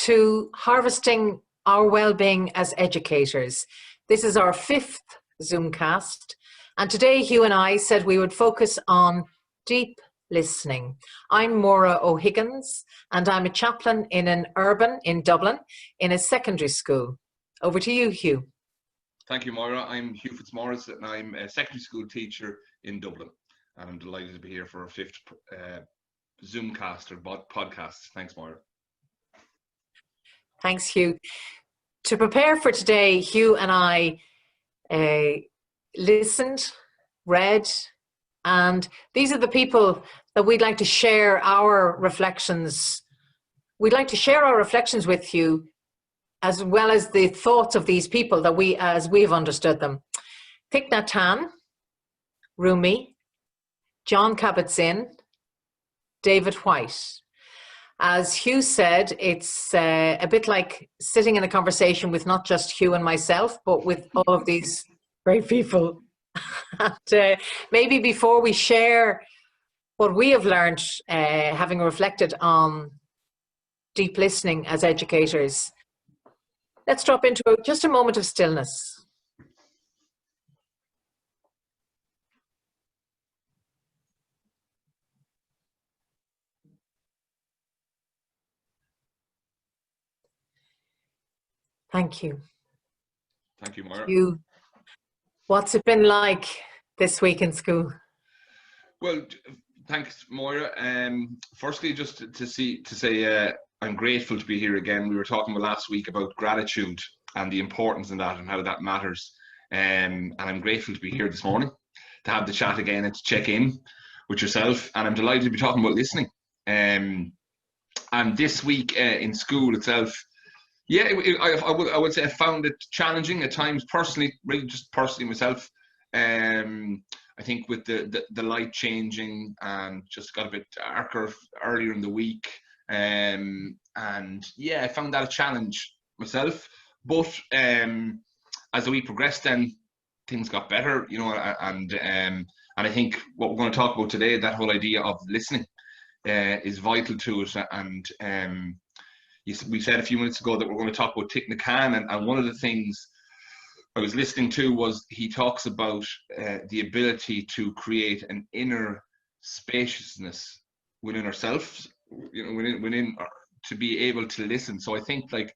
to Harvesting Our Wellbeing as Educators. This is our 5th Zoomcast, and today Hugh and I said we would focus on deep listening. I'm Maura O'Higgins, and I'm a chaplain in Dublin, in a secondary school. Over to you, Hugh. Thank you, Maura. I'm Hugh Fitzmaurice, and I'm a secondary school teacher in Dublin. And I'm delighted to be here for our 5th Zoomcast or podcast. Thanks, Maura. Thanks, Hugh. To prepare for today, Hugh and I listened, read, and these are the people that we'd like to share our reflections. We'd like to share our reflections with you, as well as the thoughts of these people that as we've understood them. Thich Nhat Hanh, Rumi, John Kabat-Zinn, David Whyte. As Hugh said, it's a bit like sitting in a conversation with not just Hugh and myself, but with all of these great people. And maybe before we share what we have learned, having reflected on deep listening as educators, let's drop into just a moment of stillness. Thank you. Thank you, Maura. Hugh, what's it been like this week in school? Well, thanks, Maura. Firstly, just to say I'm grateful to be here again. We were talking last week about gratitude and the importance in that and how that matters. And I'm grateful to be here this morning to have the chat again and to check in with yourself. And I'm delighted to be talking about listening. And this week in school itself, yeah, I would say I found it challenging at times personally, really just personally myself. I think with the light changing and just got a bit darker earlier in the week. And yeah, I found that a challenge myself. But as the week progressed, then things got better, you know, and I think what we're going to talk about today, that whole idea of listening, is vital to it. And we said a few minutes ago that we're going to talk about Thich Nhat Hanh, and one of the things I was listening to was he talks about the ability to create an inner spaciousness within ourselves, you know, within to be able to listen. So I think, like,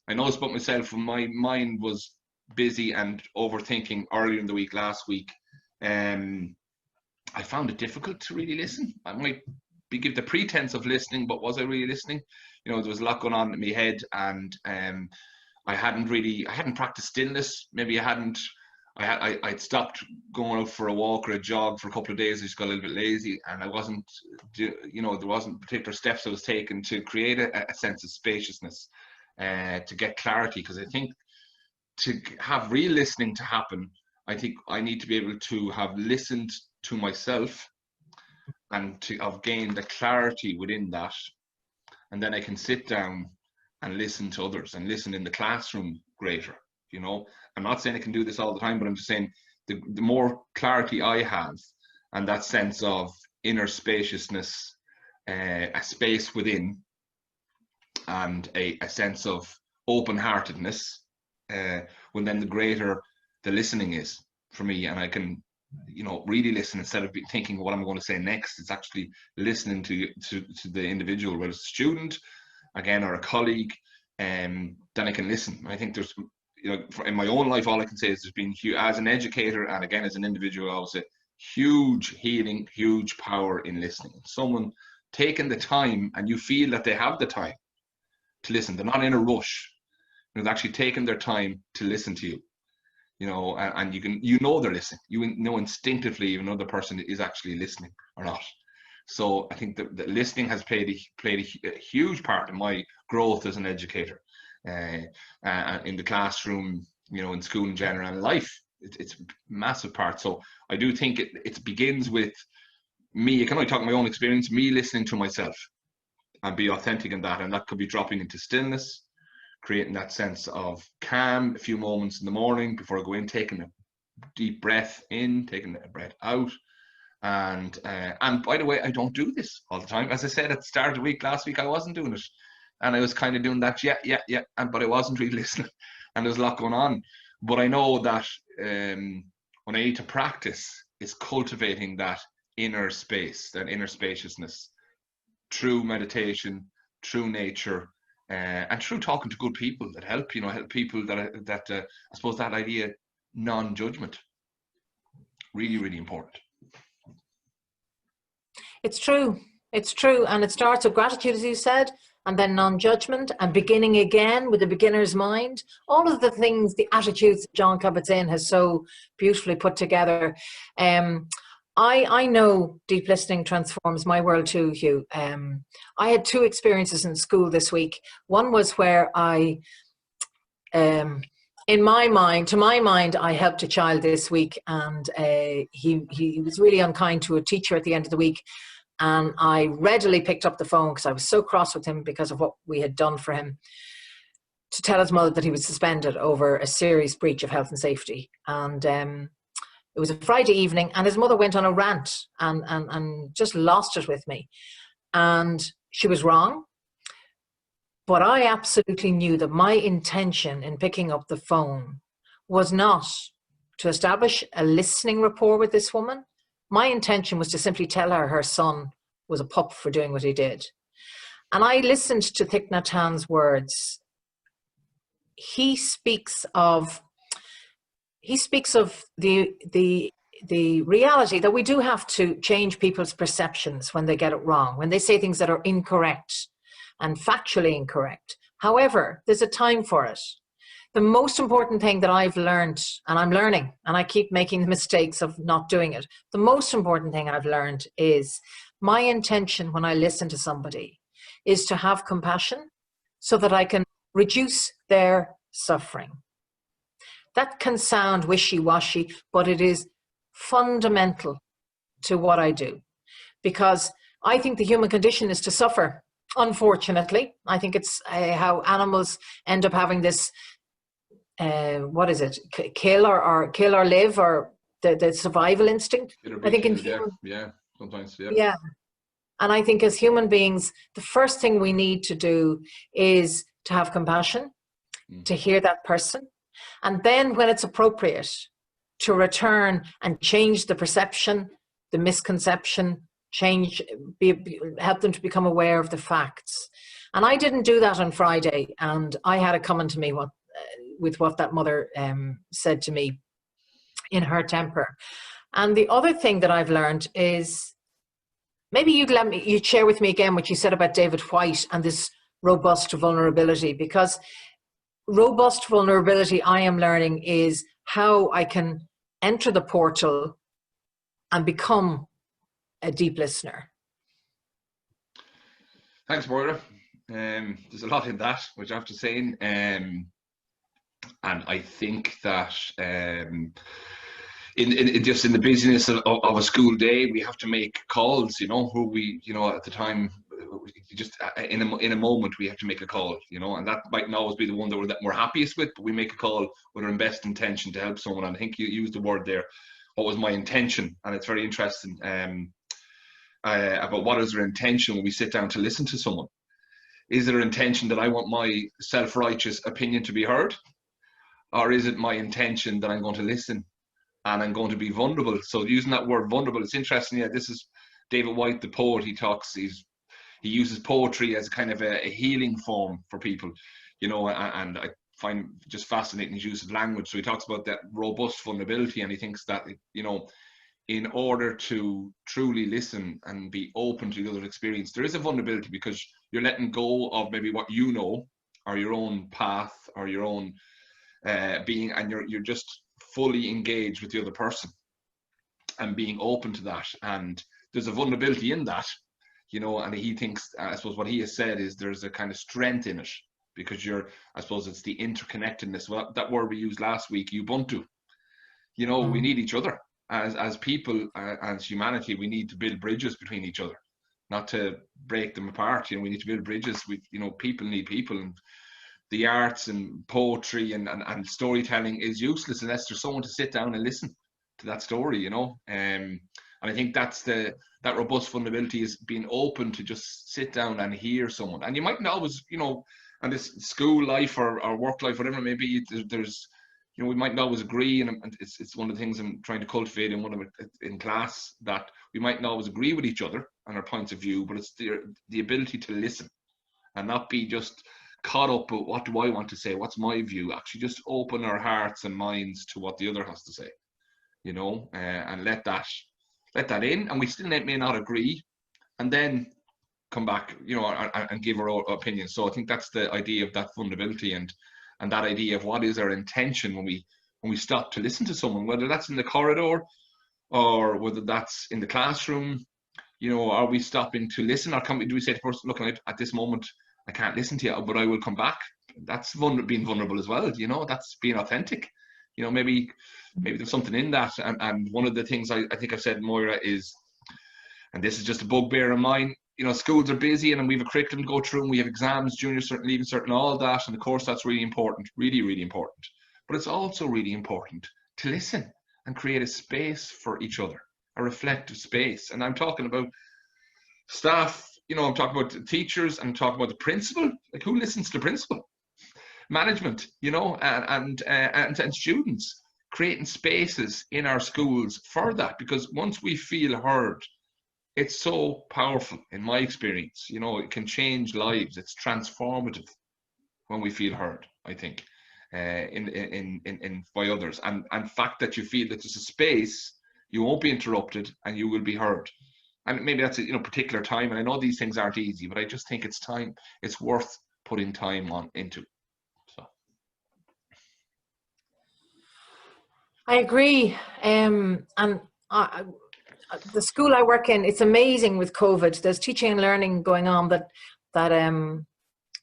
I noticed about myself when my mind was busy and overthinking earlier in the week, last week, I found it difficult to really listen. I might give the pretense of listening, but was I really listening? You know, there was a lot going on in my head, and I hadn't practiced stillness. Maybe I'd stopped going out for a walk or a jog for a couple of days. I just got a little bit lazy, and I wasn't, you know, there wasn't particular steps I was taking to create a sense of spaciousness, to get clarity. Because I think to have real listening to happen, I think I need to be able to have listened to myself and to have gained the clarity within that. And then I can sit down and listen to others and listen in the classroom greater, you know. I'm not saying I can do this all the time, but I'm just saying the more clarity I have and that sense of inner spaciousness, a space within, and a sense of open-heartedness, when then the greater the listening is for me, and I can, you know, really listen instead of thinking what I'm going to say next. It's actually listening to the individual, whether it's a student, again, or a colleague, then I can listen. And I think there's, you know, in my own life, all I can say is there's been, as an educator and again as an individual, I would say, huge healing, huge power in listening. Someone taking the time, and you feel that they have the time to listen. They're not in a rush. They're actually taking their time to listen to you. You know, and you know they're listening. You know instinctively if another person is actually listening or not. So I think that listening has played a huge part in my growth as an educator, in the classroom, you know, in school in general, and life. It's a massive part. So I do think it begins with me. I can only talk my own experience. Me listening to myself and be authentic in that, and that could be dropping into stillness, creating that sense of calm, a few moments in the morning before I go in, taking a deep breath in, taking a breath out. And by the way, I don't do this all the time. As I said at the start of the week, last week, I wasn't doing it. and I was kind of doing that, but I wasn't really listening, and there was a lot going on. But I know that when I need to practice is cultivating that inner space, that inner spaciousness, through meditation, through nature, and through talking to good people that help, help people that I suppose that idea, non-judgment, really, really important. It's true. It's true. And it starts with gratitude, as you said, and then non-judgment, and beginning again with the beginner's mind. All of the things, the attitudes John Kabat-Zinn has so beautifully put together. I know deep listening transforms my world too, Hugh. I had 2 experiences in school this week. One was where I, to my mind, I helped a child this week, and he was really unkind to a teacher at the end of the week. And I readily picked up the phone because I was so cross with him because of what we had done for him, to tell his mother that he was suspended over a serious breach of health and safety. And it was a Friday evening, and his mother went on a rant and just lost it with me. And she was wrong. But I absolutely knew that my intention in picking up the phone was not to establish a listening rapport with this woman. My intention was to simply tell her her son was a pup for doing what he did. And I listened to Thich Nhat Hanh's words. He speaks of the reality that we do have to change people's perceptions when they get it wrong, when they say things that are incorrect and factually incorrect. However, there's a time for it. The most important thing that I've learned, and I'm learning, and I keep making the mistakes of not doing it. The most important thing I've learned is my intention when I listen to somebody is to have compassion so that I can reduce their suffering. That can sound wishy-washy, but it is fundamental to what I do, because I think the human condition is to suffer. Unfortunately, I think it's how animals end up having this what is it? Kill or live, or the survival instinct. I think in human, sometimes, yeah. And I think as human beings, the first thing we need to do is to have compassion, to hear that person, and then when it's appropriate, to return and change the perception, the misconception, help them to become aware of the facts. And I didn't do that on Friday, and I had it coming to me with what that mother said to me in her temper. And the other thing that I've learned is, maybe you'd share with me again what you said about David White and this robust vulnerability, because robust vulnerability, I am learning, is how I can enter the portal and become a deep listener. Thanks, Moira. There's a lot in that, which I have to say. And I think that in just in the busyness of a school day, we have to make calls, who we, at the time, just in a moment, we have to make a call, and that might not always be the one that we're happiest with, but we make a call with our best intention to help someone. And I think you used the word there, what was my intention? And it's very interesting about what is our intention when we sit down to listen to someone. Is there an intention that I want my self-righteous opinion to be heard? Or is it my intention that I'm going to listen and I'm going to be vulnerable? So using that word vulnerable, it's interesting. Yeah, this is David White, the poet. He uses poetry as kind of a healing form for people, and I find just fascinating his use of language. So he talks about that robust vulnerability, and he thinks that, in order to truly listen and be open to the other experience, there is a vulnerability, because you're letting go of maybe what you know, or your own path, or your own being, and you're just fully engaged with the other person and being open to that. And there's a vulnerability in that, and he thinks, I suppose what he has said is there's a kind of strength in it, because I suppose it's the interconnectedness. Well, that word we used last week, Ubuntu, we need each other as people, as humanity. We need to build bridges between each other, not to break them apart. We need to build bridges with, people need people, and the arts and poetry and storytelling is useless unless there's someone to sit down and listen to that story, And I think that's that robust vulnerability is being open to just sit down and hear someone. And you mightn't always, and this school life or work life, whatever it may be, there's, we mightn't always agree. And it's one of the things I'm trying to cultivate in class, that we mightn't always agree with each other and our points of view, but it's the ability to listen and not be just caught up with what do I want to say, what's my view. Actually just open our hearts and minds to what the other has to say, and let that in. And we still may not agree, and then come back, and give our opinion. So I think that's the idea of that vulnerability and that idea of what is our intention when we stop to listen to someone, whether that's in the corridor or whether that's in the classroom. Are we stopping to listen, or do we say to the person, look, at this moment I can't listen to you, but I will come back? That's being vulnerable as well. That's being authentic. Maybe there's something in that. And one of the things I think I've said, Moira, is, and this is just a bugbear of mine, schools are busy and we have a curriculum to go through and we have exams, junior cert, leaving cert, and all that. And of course, that's really important, really, really important. But it's also really important to listen and create a space for each other, a reflective space. And I'm talking about staff, I'm talking about teachers, and I'm talking about the principal. Like, who listens to the principal? Management, and students, creating spaces in our schools for that, because once we feel heard, it's so powerful. In my experience, it can change lives. It's transformative when we feel heard, I think, in by others, and fact that you feel that there's a space, you won't be interrupted and you will be heard. And maybe that's a particular time, and I know these things aren't easy, but I just think it's worth putting time into. I agree. And the school I work in, it's amazing with COVID. There's teaching and learning going on that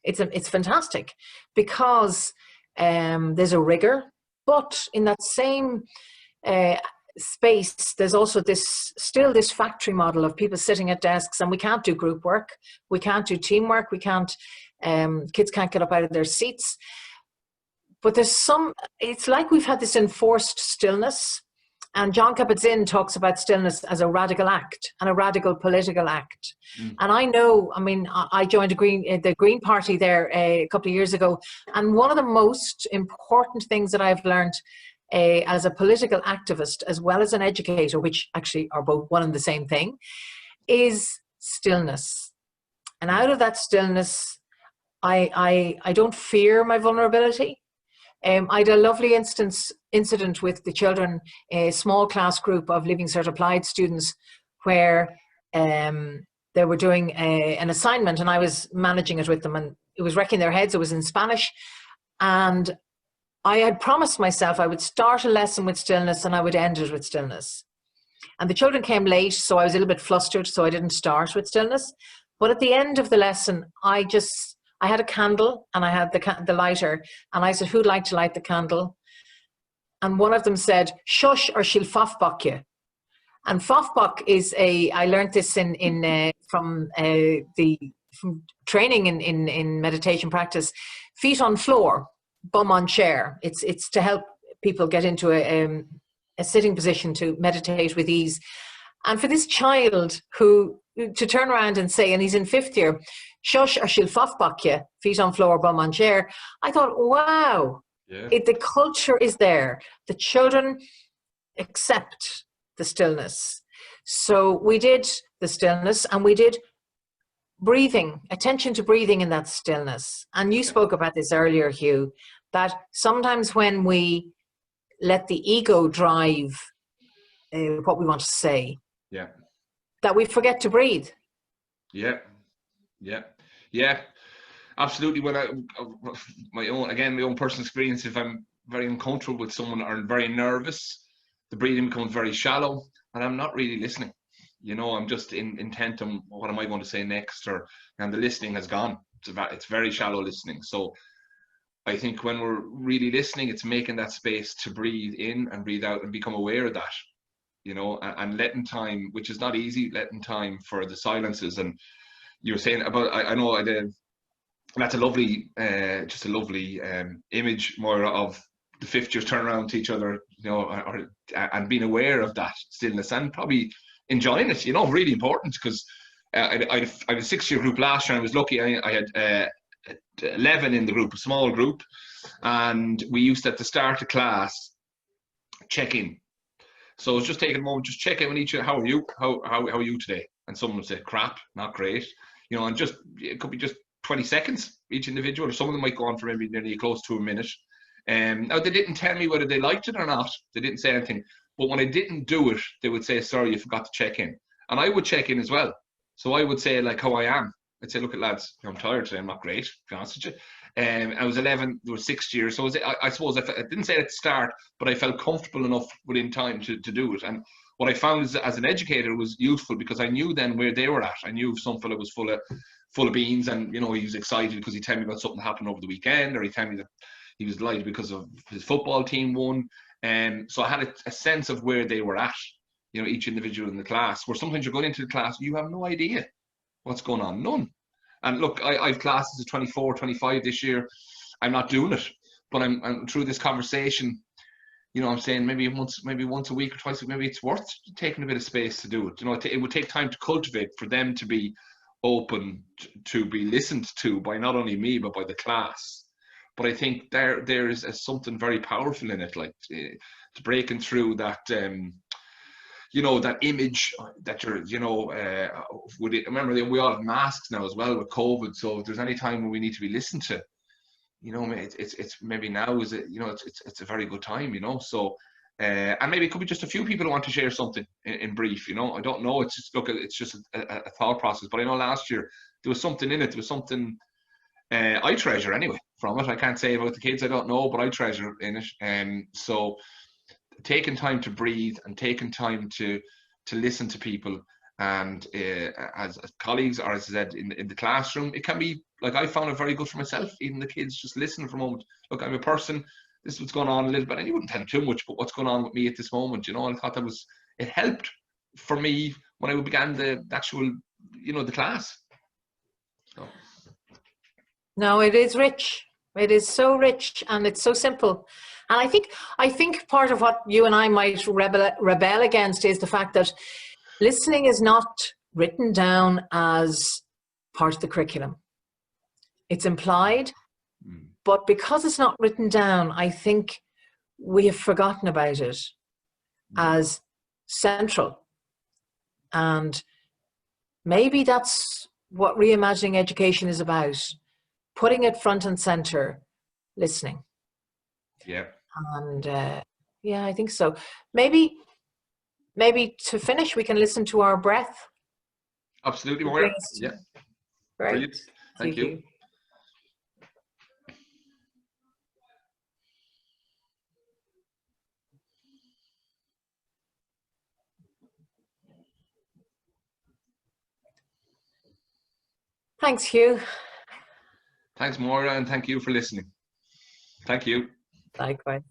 it's fantastic, because there's a rigor, but in that same space, there's also this factory model of people sitting at desks, and we can't do group work, we can't do teamwork, we can't, kids can't get up out of their seats. But it's like we've had this enforced stillness. And John Kabat-Zinn talks about stillness as a radical act and a radical political act. Mm. And I know, I joined the Green Party there a couple of years ago. And one of the most important things that I've learned as a political activist, as well as an educator, which actually are both one and the same thing, is stillness. And out of that stillness, I don't fear my vulnerability. I had a lovely incident with the children, a small class group of Leaving Cert Applied students, where they were doing an assignment, and I was managing it with them, and it was wrecking their heads. It was in Spanish, and I had promised myself I would start a lesson with stillness and I would end it with stillness. And the children came late, so I was a little bit flustered, so I didn't start with stillness. But at the end of the lesson, I had a candle, and I had the lighter, and I said, who'd like to light the candle? And one of them said, shush, or she'll fofbok you. And fofbok is I learned this from training in meditation practice. Feet on floor, bum on chair. It's to help people get into a sitting position to meditate with ease. And for this child to turn around and say, and he's in 5th year, shush, or she'll fofbok you, feet on floor, bum on chair. I thought, wow, yeah. The culture is there. The children accept the stillness. So we did the stillness, and we did breathing, attention to breathing in that stillness. And you spoke about this earlier, Hugh, that sometimes when we let the ego drive what we want to say, yeah, that we forget to breathe. Yeah, absolutely. When my own personal experience, if I'm very uncomfortable with someone or very nervous, the breathing becomes very shallow, and I'm not really listening. I'm just intent on what am I going to say next, and the listening has gone. It's very shallow listening. So I think when we're really listening, it's making that space to breathe in and breathe out and become aware of that. And letting time, which is not easy, letting time for the silences. And you were saying about, I know that's a lovely, just a lovely image, more of the 5th years turn around to each other, and being aware of that stillness, and probably enjoying it, you know, really important, because I had a 6-year group last year, and I was lucky. I had 11 in the group, a small group, and we used to, at the start of class, check in. So it's just taking a moment, just check in with each other. How are you? How are you today? And someone would say, crap, not great. You know, and just, it could be just 20 seconds each individual, or some of them might go on for maybe nearly close to a minute. Now, they didn't tell me whether they liked it or not. They didn't say anything. But when I didn't do it, they would say, sorry, you forgot to check in. And I would check in as well. So I would say, like, how I am. I'd say, look, lads, I'm tired today. I'm not great, to be honest with you. I was 11, there was 6 years. So I suppose I didn't say it at the start, but I felt comfortable enough within time to do it. And what I found is, as an educator, was useful, because I knew then where they were at. I knew if some fella was full of beans, and, you know, he was excited because he'd tell me about something that happened over the weekend, or he'd tell me that he was delighted because of his football team won. So I had a sense of where they were at, you know, each individual in the class, where sometimes you're going into the class, you have no idea what's going on, none. And look, I've classes of 24, 25 this year. I'm not doing it, but I'm through this conversation, you know, I'm saying maybe once a week or twice, maybe it's worth taking a bit of space to do it. You know, it would take time to cultivate, for them to be open to be listened to by not only me, but by the class. But I think there is something very powerful in it, like to breaking through that, you know, that image that you're, you know, remember, we all have masks now as well with COVID. So if there's any time when we need to be listened to, you know, it's maybe now is it, you know, it's a very good time, you know. So and maybe it could be just a few people who want to share something in brief, you know. I don't know. It's just, look, it's just a thought process. But I know last year there was something in it. There was something I treasure anyway from it. I can't say about the kids, I don't know, but I treasure in it. So taking time to breathe, and taking time to listen to people, and as colleagues, or as I said, in the classroom, it can be, like, I found it very good for myself. Even the kids, just listen for a moment. Look, I'm a person, this is what's going on a little bit, and you wouldn't tell them too much, but what's going on with me at this moment, you know. And I thought it helped for me when I began the actual, you know, the class. So. No, it is rich. It is so rich, and it's so simple. And I think part of what you and I might rebel against is the fact that listening is not written down as part of the curriculum. It's implied, but because it's not written down, I think we have forgotten about it as central. And maybe that's what reimagining education is about. Putting it front and center, listening. Yeah. And yeah, I think so. Maybe to finish, we can listen to our breath. Absolutely, Maura. Yeah. Great. Brilliant. Thank you. Thanks, Hugh. Thanks, Maura, and thank you for listening. Thank you. Likewise.